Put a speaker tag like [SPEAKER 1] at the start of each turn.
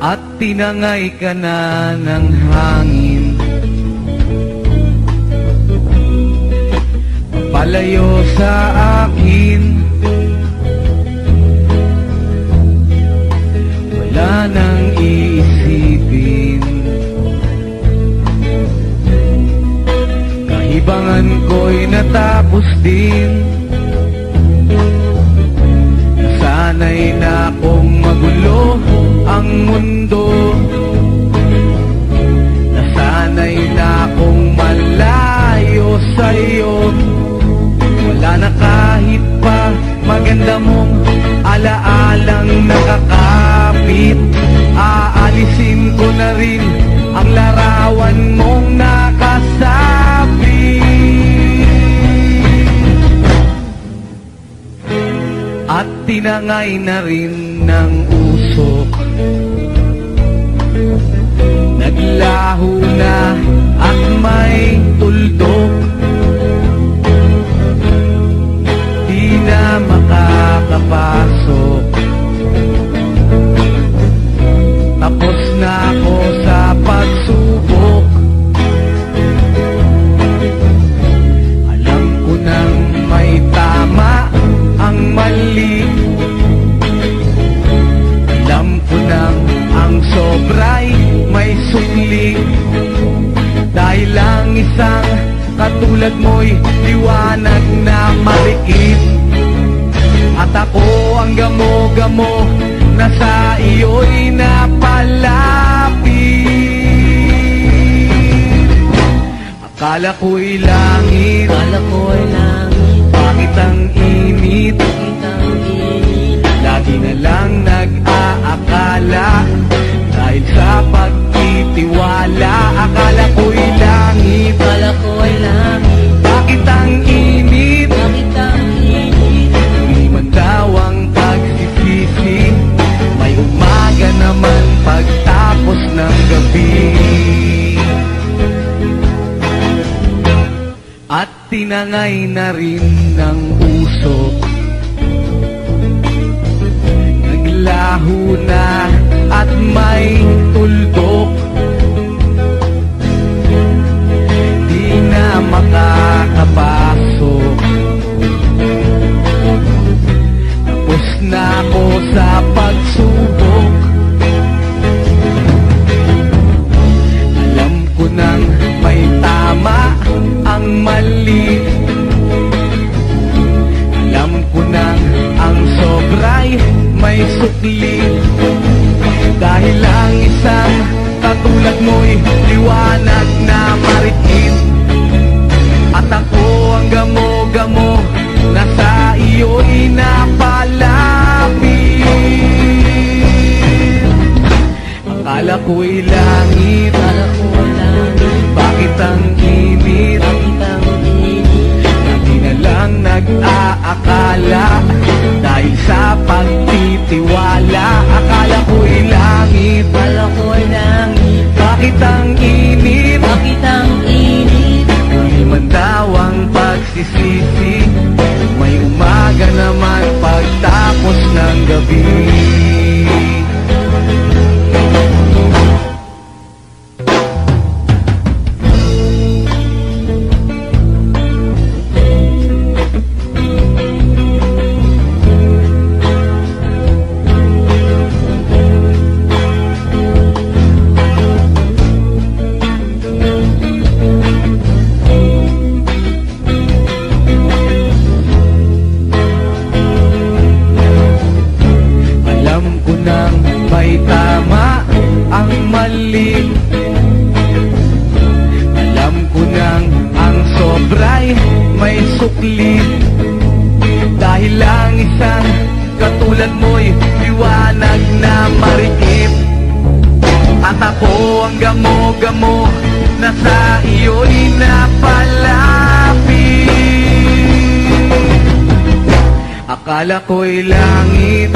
[SPEAKER 1] at tinangay ka na ng hangin. Palayo sa akin, wala nang iisipin. Kahibangan ko'y natapos din. Nasanay na akong magulo ang mundo. Nasanay na akong malayo sa'yo. Wala na kahit pa maganda mong alaalang nakakapit. Aalisin ko na rin ang larawan mong nakasabit. At tinangay na rin ng usok. Naglaho na at may tuldok. Di na makakapasok. Tapos na ako sa pagsubok. Alam ko nang may tama ang mali. Alam ko nang ang sobra'y may sukli. Dahil lang isang katulad mo'y liwanag na maliit. At ako ang gamo-gamo na sa iyo'y napalapit. Akala ko'y langit, bakit ang init? Lagi na lang nag-aakala dahil sa pagtitiwala. Akala ko'y langit, bakit ang init? Di man daw ang pagsisisi, may umaga naman pagtapos ng gabi. At tinangay na rin ng usok. Naglaho na at may tuldok. Di na makakapasok. Tapos na ako sa pagsubok. Alam ko nang may tama ang mali. Alam ko nang ang sobra'y may sukli. Dahil lang isang katulad mo'y liwanag na mariin. At ako ang gamo-gamo na sa iyo'y napalapit. Akala ko'y langit, bakit ang init? Lagi na lang nag-aakala dahil sa pagtitiwala. Akala ko'y langit, bakit ang init? Di man daw ang pagsisisi, may umaga naman pagtapos ng gabi. Alam ko nang ang sobra'y may sukli. Dahil lang isang katulad mo'y liwanag na mariin. At ako ang gamo-gamo na sa iyo'y napalapit. Akala ko'y langit,